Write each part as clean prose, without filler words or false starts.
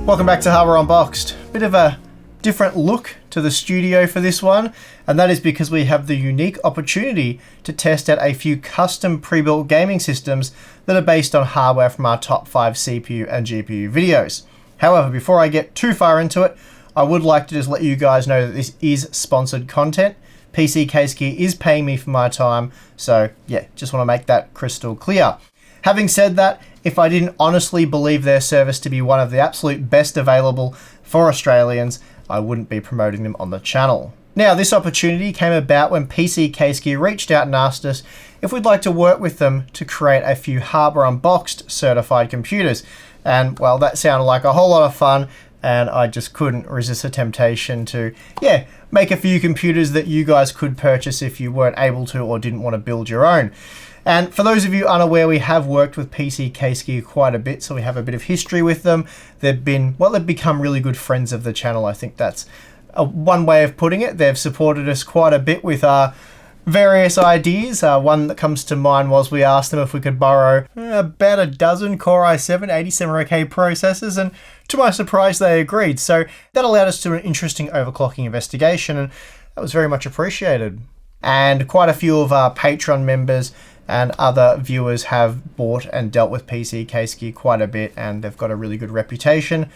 Welcome back to Hardware Unboxed. Bit of a different look to the studio for this one, and that is because we have the unique opportunity to test out a few custom pre-built gaming systems that are based on hardware from our top 5 CPU and GPU videos. However, before I get too far into it, I would like to just let you guys know that this is sponsored content. PC Case Gear is paying me for my time, so yeah, just want to make that crystal clear. Having said that, if I didn't honestly believe their service to be one of the absolute best available for Australians, I wouldn't be promoting them on the channel. Now, this opportunity came about when PC Case Gear reached out and asked us if we'd like to work with them to create a few Hardware Unboxed certified computers. And well, that sounded like a whole lot of fun, and I just couldn't resist the temptation to, make a few computers that you guys could purchase if you weren't able to or didn't want to build your own. And for those of you unaware, we have worked with PC Case Gear quite a bit, so we have a bit of history with them. They've become really good friends of the channel. I think that's one way of putting it. They've supported us quite a bit with our various ideas. One that comes to mind was we asked them if we could borrow about a dozen Core i7 8700K processors, and to my surprise, they agreed. So that allowed us to do an interesting overclocking investigation, and that was very much appreciated. And quite a few of our Patreon members and other viewers have bought and dealt with PC Case Gear quite a bit, and they've got a really good reputation.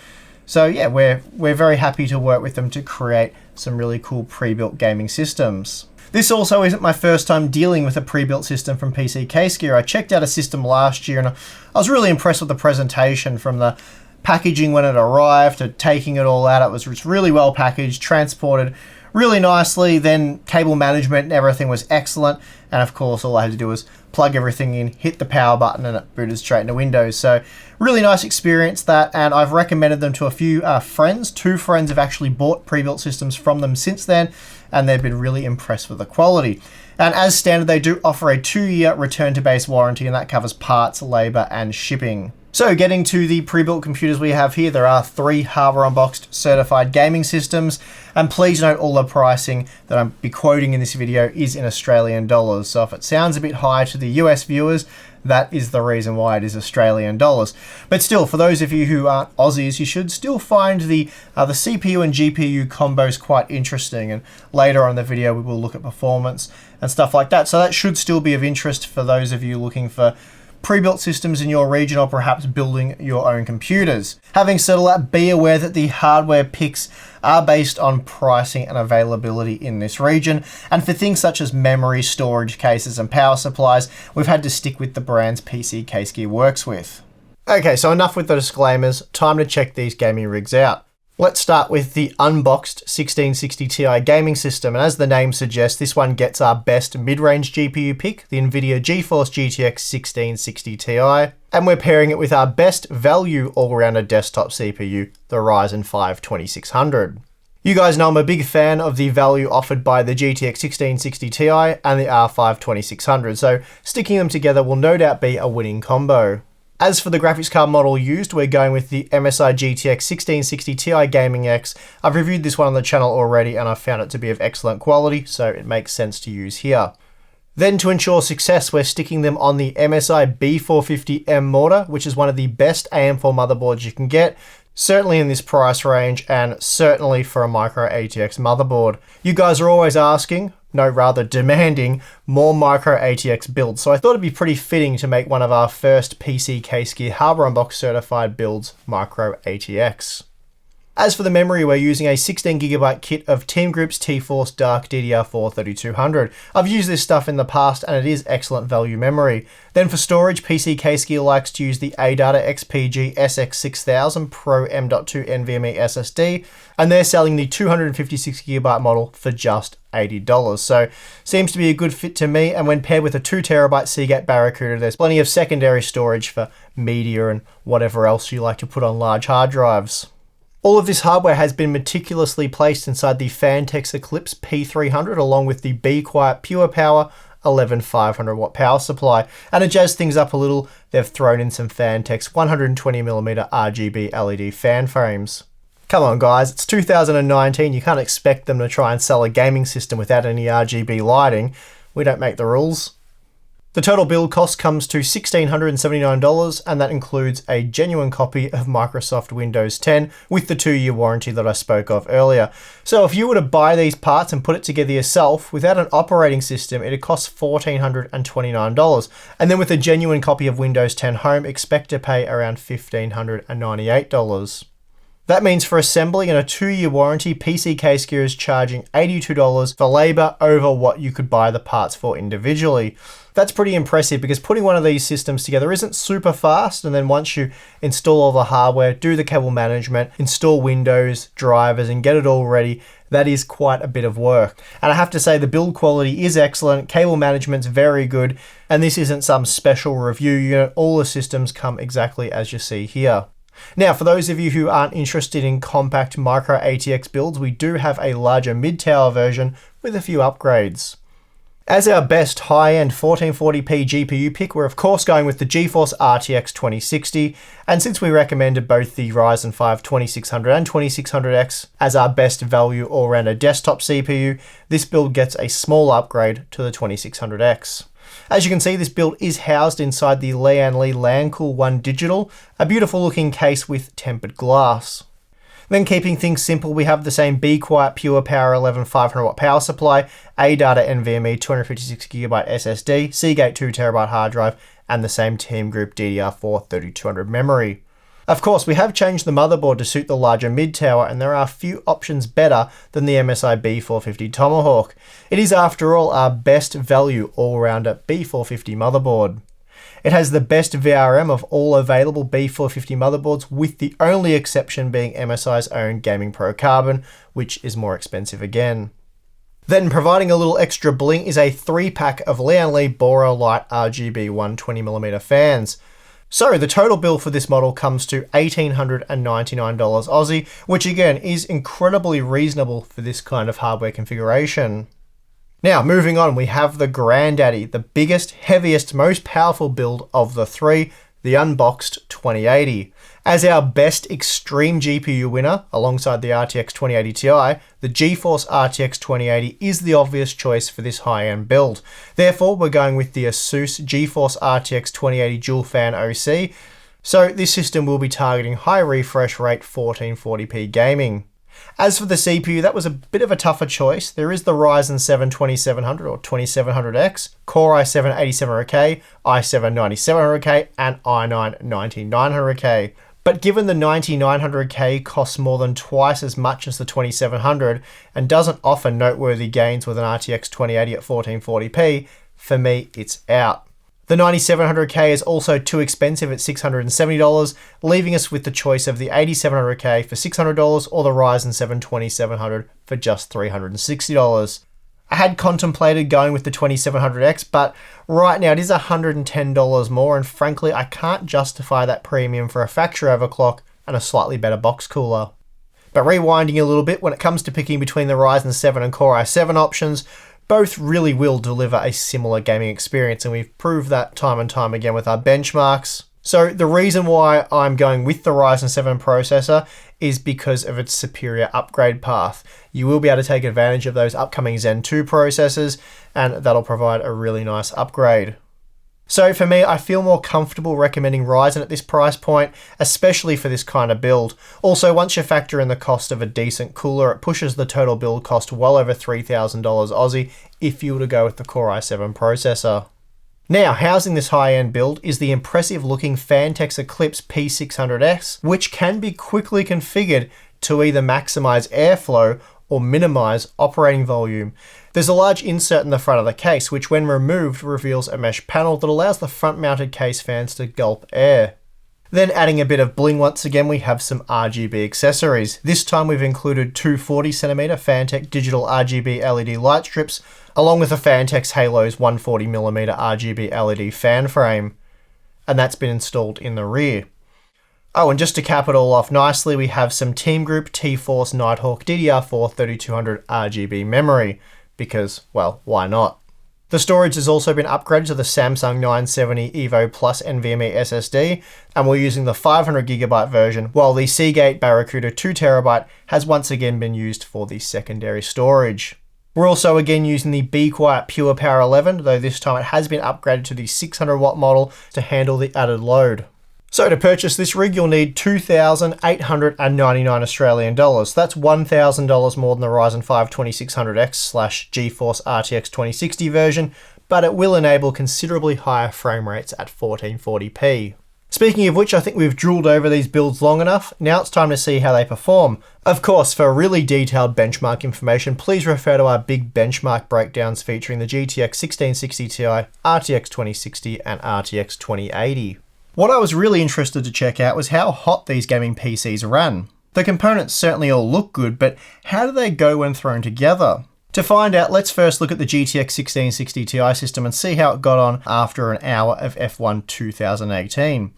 So yeah, we're very happy to work with them to create some really cool pre-built gaming systems. This also isn't my first time dealing with a pre-built system from PC Case Gear. I checked out a system last year and I was really impressed with the presentation, from the packaging when it arrived to taking it all out. It was really well packaged, transported really nicely, then cable management and everything was excellent. And of course, all I had to do was plug everything in, hit the power button, and it booted straight into Windows. So really nice experience that, and I've recommended them to a few friends. 2 friends have actually bought pre-built systems from them since then, and they've been really impressed with the quality. And as standard, they do offer a 2-year return to base warranty, and that covers parts, labor, and shipping. So getting to the pre-built computers we have here, there are 3 Hardware Unboxed certified gaming systems, and please note all the pricing that I'm be quoting in this video is in Australian dollars. So if it sounds a bit high to the US viewers, that is the reason why it is Australian dollars. But still, for those of you who aren't Aussies, you should still find the CPU and GPU combos quite interesting, and later on in the video we will look at performance and stuff like that. So that should still be of interest for those of you looking for pre-built systems in your region, or perhaps building your own computers. Having said all that, be aware that the hardware picks are based on pricing and availability in this region, and for things such as memory, storage cases, and power supplies, we've had to stick with the brands PC Case Gear works with. Okay, so enough with the disclaimers, time to check these gaming rigs out. Let's start with the Unboxed 1660 Ti gaming system, and as the name suggests, this one gets our best mid-range GPU pick, the NVIDIA GeForce GTX 1660 Ti, and we're pairing it with our best value all-rounder desktop CPU, the Ryzen 5 2600. You guys know I'm a big fan of the value offered by the GTX 1660 Ti and the R5 2600, so sticking them together will no doubt be a winning combo. As for the graphics card model used, we're going with the MSI GTX 1660 Ti Gaming X. I've reviewed this one on the channel already, and I've found it to be of excellent quality, so it makes sense to use here. Then to ensure success, we're sticking them on the MSI B450M mortar, which is one of the best AM4 motherboards you can get, certainly in this price range, and certainly for a micro ATX motherboard. You guys are always asking, no, rather demanding, more micro ATX builds, so I thought it'd be pretty fitting to make one of our first PC Case Gear Hardware Unboxed certified builds micro ATX. As for the memory, we're using a 16GB kit of Team Group's T-Force Dark DDR4 3200. I've used this stuff in the past, and it is excellent value memory. Then for storage, PC Case Gear likes to use the ADATA XPG SX6000 Pro M.2 NVMe SSD, and they're selling the 256GB model for just $80. So seems to be a good fit to me, and when paired with a 2TB Seagate Barracuda, there's plenty of secondary storage for media and whatever else you like to put on large hard drives. All of this hardware has been meticulously placed inside the Fantex Eclipse P300 along with the Be Quiet Pure Power 11500 watt power supply. And to jazz things up a little, they've thrown in some Fantex 120mm RGB LED fan frames. Come on guys, it's 2019, you can't expect them to try and sell a gaming system without any RGB lighting. We don't make the rules. The total build cost comes to $1,679, and that includes a genuine copy of Microsoft Windows 10 with the 2-year warranty that I spoke of earlier. So if you were to buy these parts and put it together yourself without an operating system, it'd cost $1,429. And then with a genuine copy of Windows 10 Home, expect to pay around $1,598. That means for assembly and a 2-year warranty, PC Case Gear is charging $82 for labor over what you could buy the parts for individually. That's pretty impressive because putting one of these systems together isn't super fast, and then once you install all the hardware, do the cable management, install Windows, drivers, and get it all ready, that is quite a bit of work. And I have to say the build quality is excellent, cable management's very good, and this isn't some special review. All the systems come exactly as you see here. Now, for those of you who aren't interested in compact micro ATX builds, we do have a larger mid-tower version with a few upgrades. As our best high-end 1440p GPU pick, we're of course going with the GeForce RTX 2060, and since we recommended both the Ryzen 5 2600 and 2600X as our best value all-rounder desktop CPU, this build gets a small upgrade to the 2600X. As you can see, this build is housed inside the Lian Li LanCool 1 Digital, a beautiful looking case with tempered glass. Then keeping things simple, we have the same Be Quiet Pure Power 11 500W power supply, ADATA NVMe 256GB SSD, Seagate 2TB hard drive, and the same Team Group DDR4 3200 memory. Of course, we have changed the motherboard to suit the larger mid-tower, and there are a few options better than the MSI B450 Tomahawk. It is, after all, our best value all-rounder B450 motherboard. It has the best VRM of all available B450 motherboards, with the only exception being MSI's own Gaming Pro Carbon, which is more expensive again. Then providing a little extra bling is a 3-pack of Lian Li Boro Light RGB 120mm fans. So the total bill for this model comes to $1,899 Aussie, which again is incredibly reasonable for this kind of hardware configuration. Now, moving on, we have the Granddaddy, the biggest, heaviest, most powerful build of the three, the Unboxed 2080. As our best extreme GPU winner, alongside the RTX 2080 Ti, the GeForce RTX 2080 is the obvious choice for this high-end build. Therefore, we're going with the Asus GeForce RTX 2080 Dual Fan OC, so this system will be targeting high refresh rate 1440p gaming. As for the CPU, that was a bit of a tougher choice. There is the Ryzen 7 2700 or 2700X, Core i7 8700K, i7 9700K, and i9 9900K. But given the 9900K costs more than twice as much as the 2700 and doesn't offer noteworthy gains with an RTX 2080 at 1440p, for me, it's out. The 9700K is also too expensive at $670, leaving us with the choice of the 8700K for $600 or the Ryzen 7 2700 for just $360. I had contemplated going with the 2700X, but right now it is $110 more, and frankly, I can't justify that premium for a factory overclock and a slightly better box cooler. But rewinding a little bit, when it comes to picking between the Ryzen 7 and Core i7 options, both really will deliver a similar gaming experience, and we've proved that time and time again with our benchmarks. So the reason why I'm going with the Ryzen 7 processor is because of its superior upgrade path. You will be able to take advantage of those upcoming Zen 2 processors, and that'll provide a really nice upgrade. So for me, I feel more comfortable recommending Ryzen at this price point, especially for this kind of build. Also, once you factor in the cost of a decent cooler, it pushes the total build cost well over $3,000 Aussie if you were to go with the Core i7 processor. Now, housing this high-end build is the impressive looking Fantex Eclipse P600X, which can be quickly configured to either maximize airflow or minimize operating volume. There's a large insert in the front of the case, which when removed reveals a mesh panel that allows the front-mounted case fans to gulp air. Then adding a bit of bling once again, we have some RGB accessories. This time we've included two 40cm Fantex digital RGB LED light strips, along with a Fantex Halo's 140mm RGB LED fan frame. And that's been installed in the rear. Oh, and just to cap it all off nicely, we have some Team Group T-Force Nighthawk DDR4 3200 RGB memory, because, well, why not? The storage has also been upgraded to the Samsung 970 EVO Plus NVMe SSD, and we're using the 500GB version, while the Seagate Barracuda 2TB has once again been used for the secondary storage. We're also again using the Be Quiet Pure Power 11, though this time it has been upgraded to the 600 watt model to handle the added load. So to purchase this rig, you'll need 2,899 Australian dollars. That's $1,000 more than the Ryzen 5 2600X/GeForce RTX 2060 version, but it will enable considerably higher frame rates at 1440p. Speaking of which, I think we've drooled over these builds long enough. Now it's time to see how they perform. Of course, for really detailed benchmark information, please refer to our big benchmark breakdowns featuring the GTX 1660 Ti, RTX 2060, and RTX 2080. What I was really interested to check out was how hot these gaming PCs ran. The components certainly all look good, but how do they go when thrown together? To find out, let's first look at the GTX 1660 Ti system and see how it got on after an hour of F1 2018.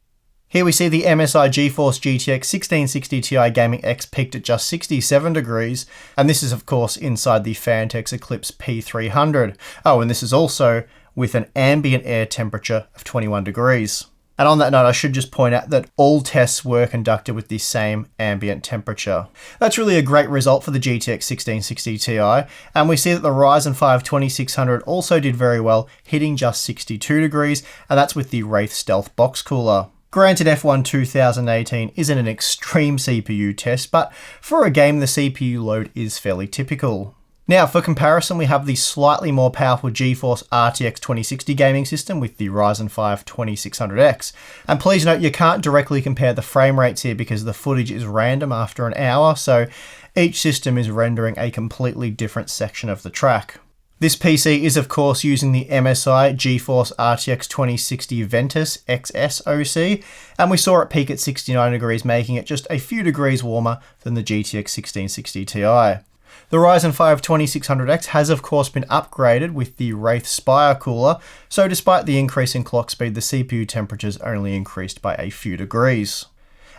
Here we see the MSI GeForce GTX 1660 Ti Gaming X peaked at just 67 degrees, and this is of course inside the Fantex Eclipse P300. Oh, and this is also with an ambient air temperature of 21 degrees. And on that note, I should just point out that all tests were conducted with the same ambient temperature. That's really a great result for the GTX 1660 Ti, and we see that the Ryzen 5 2600 also did very well, hitting just 62 degrees, and that's with the Wraith Stealth box cooler. Granted, F1 2018 isn't an extreme CPU test, but for a game the CPU load is fairly typical. Now, for comparison, we have the slightly more powerful GeForce RTX 2060 gaming system with the Ryzen 5 2600X. And please note, you can't directly compare the frame rates here because the footage is random after an hour, so each system is rendering a completely different section of the track. This PC is of course using the MSI GeForce RTX 2060 Ventus XS OC, and we saw it peak at 69 degrees, making it just a few degrees warmer than the GTX 1660 Ti. The Ryzen 5 2600X has of course been upgraded with the Wraith Spire cooler, so despite the increase in clock speed, the CPU temperatures only increased by a few degrees.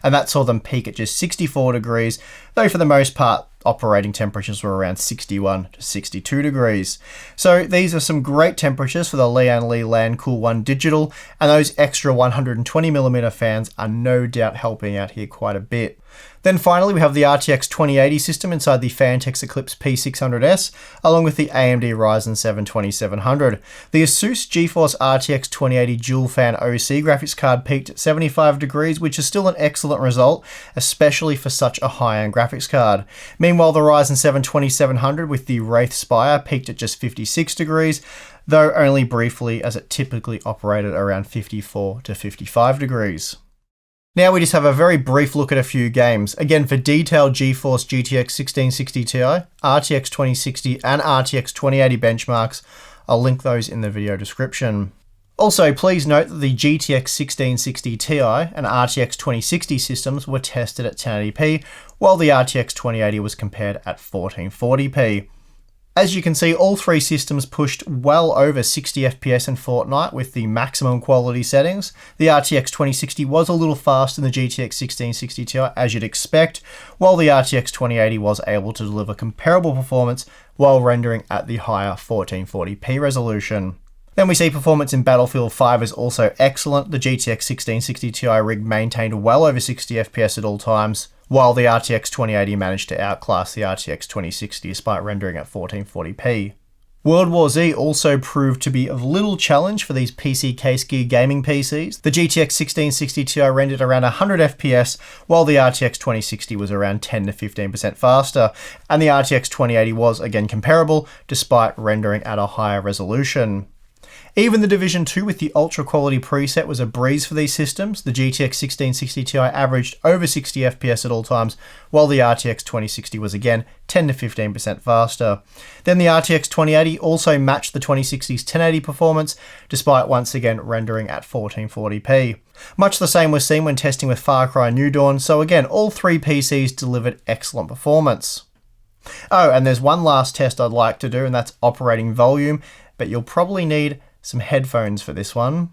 And that saw them peak at just 64 degrees, though for the most part, operating temperatures were around 61 to 62 degrees. So these are some great temperatures for the Lian Li LAN Cool 1 Digital, and those extra 120mm fans are no doubt helping out here quite a bit. Then finally, we have the RTX 2080 system inside the Fantex Eclipse P600S, along with the AMD Ryzen 7 2700. The Asus GeForce RTX 2080 Dual Fan OC graphics card peaked at 75 degrees, which is still an excellent result, especially for such a high-end graphics card. Meanwhile, the Ryzen 7 2700 with the Wraith Spire peaked at just 56 degrees, though only briefly as it typically operated around 54 to 55 degrees. Now we just have a very brief look at a few games. Again, for detailed GeForce GTX 1660 Ti, RTX 2060 and RTX 2080 benchmarks, I'll link those in the video description. Also, please note that the GTX 1660 Ti and RTX 2060 systems were tested at 1080p, while the RTX 2080 was compared at 1440p. As you can see, all three systems pushed well over 60 FPS in Fortnite with the maximum quality settings. The RTX 2060 was a little faster than the GTX 1660 Ti, as you'd expect, while the RTX 2080 was able to deliver comparable performance while rendering at the higher 1440p resolution. Then we see performance in Battlefield 5 is also excellent. The GTX 1660 Ti rig maintained well over 60 FPS at all times, while the RTX 2080 managed to outclass the RTX 2060 despite rendering at 1440p. World War Z also proved to be of little challenge for these PC case gear gaming PCs. The GTX 1660 Ti rendered around 100 FPS, while the RTX 2060 was around 10 to 15% faster, and the RTX 2080 was again comparable despite rendering at a higher resolution. Even the Division 2 with the ultra quality preset was a breeze for these systems. The GTX 1660 Ti averaged over 60 FPS at all times, while the RTX 2060 was again 10 to 15% faster. Then the RTX 2080 also matched the 2060's 1080 performance, despite once again rendering at 1440p. Much the same was seen when testing with Far Cry New Dawn, so again, all three PCs delivered excellent performance. Oh, and there's one last test I'd like to do, and that's operating volume, but you'll probably need some headphones for this one.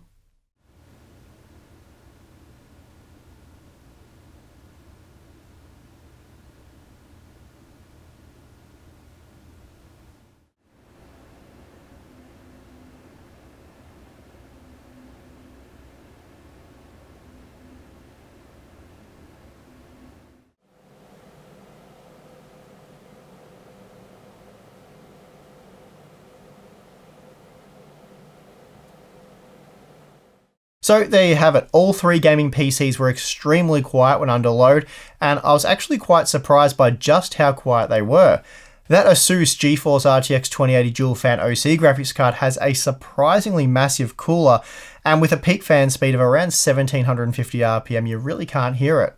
So there you have it. All three gaming PCs were extremely quiet when under load, and I was actually quite surprised by just how quiet they were. That Asus GeForce RTX 2080 dual fan OC graphics card has a surprisingly massive cooler, and with a peak fan speed of around 1750 RPM, you really can't hear it.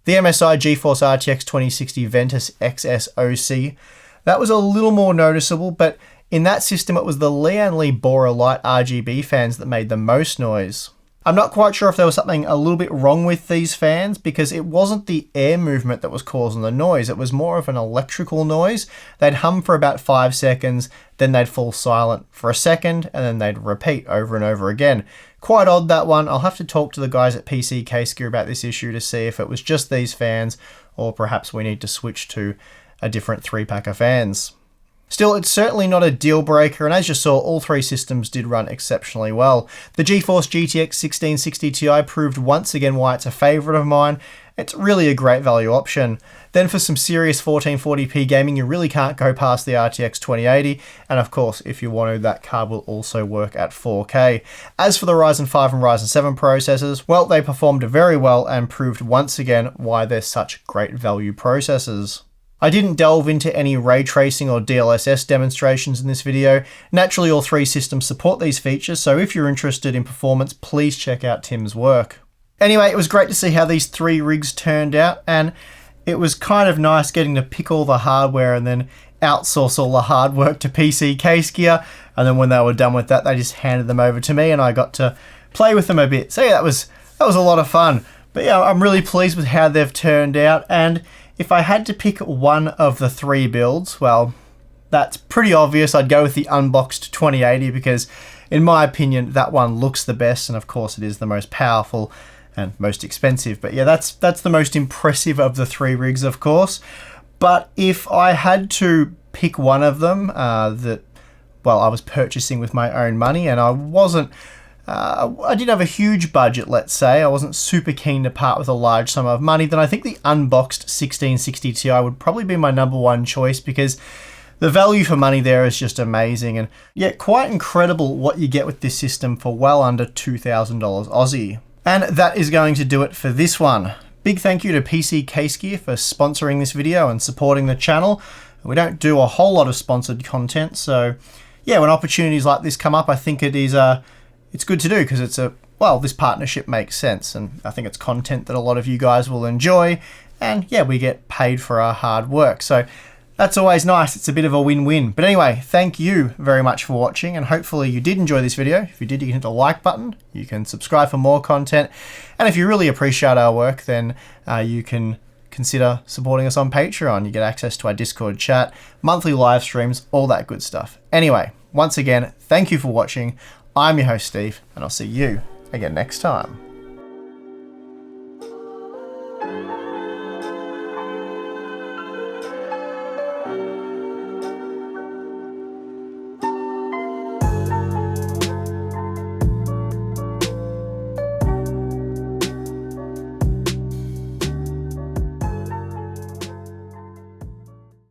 The MSI GeForce RTX 2060 Ventus XS OC, that was a little more noticeable, but in that system it was the Lian Li Bora Light RGB fans that made the most noise. I'm not quite sure if there was something a little bit wrong with these fans, because it wasn't the air movement that was causing the noise, it was more of an electrical noise. They'd hum for about 5 seconds, then they'd fall silent for a second, and then they'd repeat over and over again. Quite odd, that one. I'll have to talk to the guys at PC Case Gear about this issue to see if it was just these fans, or perhaps we need to switch to a different 3-pack of fans. Still, it's certainly not a deal breaker, and as you saw, all three systems did run exceptionally well. The GeForce GTX 1660 Ti proved once again why it's a favourite of mine. It's really a great value option. Then for some serious 1440p gaming, you really can't go past the RTX 2080, and of course, if you wanted, that card will also work at 4K. As for the Ryzen 5 and Ryzen 7 processors, well, they performed very well and proved once again why they're such great value processors. I didn't delve into any ray tracing or DLSS demonstrations in this video. Naturally, all three systems support these features, so if you're interested in performance, please check out Tim's work. Anyway, it was great to see how these three rigs turned out, and it was kind of nice getting to pick all the hardware and then outsource all the hard work to PC Case Gear, and then when they were done with that, they just handed them over to me and I got to play with them a bit. So yeah, that was a lot of fun. But yeah, I'm really pleased with how they've turned out, and if I had to pick one of the three builds, well, that's pretty obvious. I'd go with the Unboxed 2080 because, in my opinion, that one looks the best, and of course it is the most powerful and most expensive. But yeah, that's the most impressive of the three rigs, of course. But if I had to pick one of them that, well, I was purchasing with my own money, and I wasn't I didn't have a huge budget, let's say. I wasn't super keen to part with a large sum of money. Then I think the Unboxed 1660 Ti would probably be my number one choice, because the value for money there is just amazing. And yeah, quite incredible what you get with this system for well under $2,000 Aussie. And that is going to do it for this one. Big thank you to PC Case Gear for sponsoring this video and supporting the channel. We don't do a whole lot of sponsored content, so yeah, when opportunities like this come up, I think it is it's good to do, because it's this partnership makes sense, and I think it's content that a lot of you guys will enjoy, and yeah, we get paid for our hard work, so that's always nice. It's a bit of a win-win. But anyway, thank you very much for watching, and hopefully you did enjoy this video. If you did, you can hit the like button, you can subscribe for more content, and if you really appreciate our work, then you can consider supporting us on Patreon. You get access to our Discord chat, monthly live streams, all that good stuff. Anyway, once again, thank you for watching. I'm your host, Steve, and I'll see you again next time.